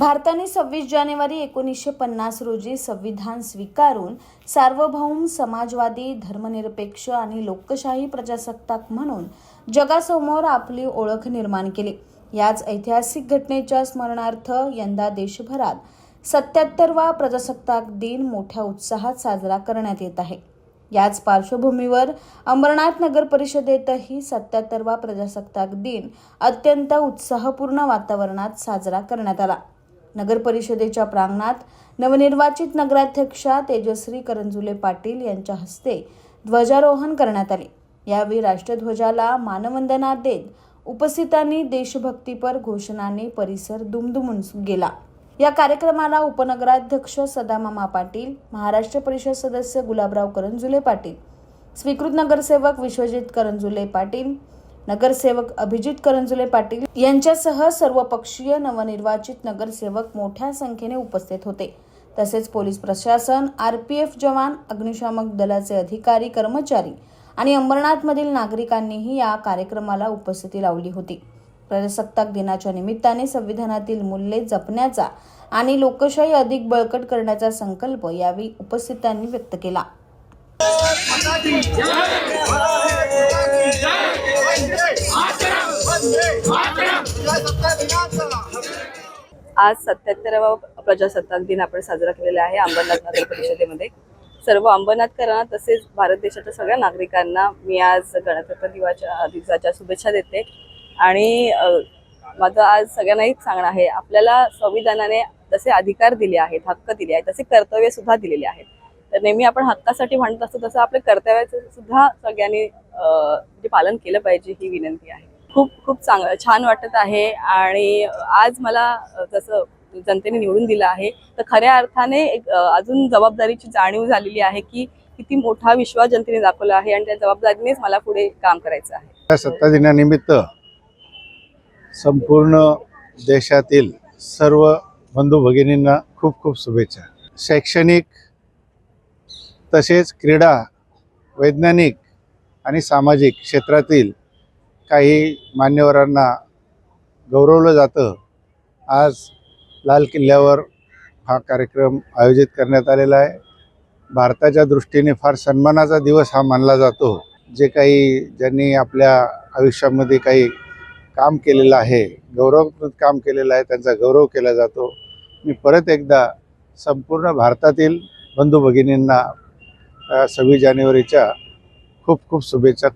भारताने 26 जानेवारी 1950 रोजी संविधान स्वीकारून सार्वभौम, समाजवादी, धर्मनिरपेक्ष आणि लोकशाही प्रजासत्ताक म्हणून जगासमोर आपली ओळख निर्माण केली। याच ऐतिहासिक घटनेच्या स्मरणार्थ यंदा देशभरात 77वा प्रजासत्ताक दिन मोठ्या उत्साहात साजरा करण्यात येत आहे। याच पार्श्वभूमीवर अंबरनाथ नगर परिषदेतही 77वा प्रजासत्ताक दिन अत्यंत उत्साहपूर्ण वातावरणात साजरा करण्यात आला। नगर परिषदेच्या प्रांगणात नवनिर्वाचित नगराध्यक्षा तेजश्री करंजुले पाटील यांच्या हस्ते ध्वजारोहण करण्यात आले। यावेळी राष्ट्रध्वजाला मानवंदना देत उपस्थितांनी देशभक्तीपर घोषणांनी परिसर दुमदुमून गेला। या कार्यक्रमाला उपनगराध्यक्ष सदामामा पाटील, महाराष्ट्र परिषद सदस्य गुलाबराव करंजुले पाटील, स्वीकृत नगरसेवक विश्वजित करंजुले पाटील, नगरसेवक अभिजित करंजुले पाटील यांच्यासह सर्वपक्षीय नवनिर्वाचित नगरसेवक मोठ्या संख्येने उपस्थित होते। तसेच पोलीस प्रशासन, आरपीएफ जवान, अग्निशामक दलाचे अधिकारी, कर्मचारी आणि अंबरनाथमधील नागरिकांनीही या कार्यक्रमाला उपस्थिती लावली होती। प्रजासत्ताक दिनाच्या निमित्ताने संविधानातील मूल्ये जपण्याचा आणि लोकशाही अधिक बळकट करण्याचा संकल्प यावेळी उपस्थितांनी व्यक्त केला। आज 77वा प्रजासत्ताक दिन आपण साजरा केलेला आहे अंबरनाथ नगर परिषदेमध्ये। सर्व अंबरनाथकरांना तसेच भारत देशाच्या सगळ्या नागरिकांना मी आज गणतंत्र दिवसाच्या शुभेच्छा देते। आणि माझं आज सगळ्यांना एक सांगणं आहे, आपल्याला संविधानाने जसे अधिकार दिले आहेत, हक्क दिले आहेत, तसे कर्तव्य सुद्धा दिलेले आहेत। तर नेहमी आपण हक्कासाठी म्हणत असतो तसं आपल्या कर्तव्याचं सुद्धा सगळ्यांनी पालन केलं पाहिजे ही विनंती आहे। खूप छान वाटत आहे आणि आज मला जसं जनतेने निवडून दिलं आहे तर खऱ्या अर्थाने अजून जबाबदारीची जाणीव झालेली आहे की किती मोठा विश्वास जनतेने दाखवला आहे आणि त्या जबाबदारीनेच मला पुढे काम करायचं आहे। प्रजासत्ताक दिनानिमित्त संपूर्ण देशातील सर्व बंधू भगिनींना खूप शुभेच्छा। शैक्षणिक तसेच क्रीडा, वैज्ञानिक आणि सामाजिक क्षेत्रातील काही मान्यवरांना गौरवलं जातं। आज लाल किल्ल्यावर हा कार्यक्रम आयोजित करण्यात आलेला आहे। भारताच्या दृष्टीने फार सन्मानाचा दिवस हा मानला जातो। जे काही ज्यांनी आपल्या आयुष्यामध्ये काही काम केलेलं आहे, गौरवपूर्ण काम केलेलं आहे, त्यांचा गौरव केला जातो। मी परत एकदा संपूर्ण भारतातील बंधू भगिनींना 26 जानेवारीच्या खूप शुभेच्छा।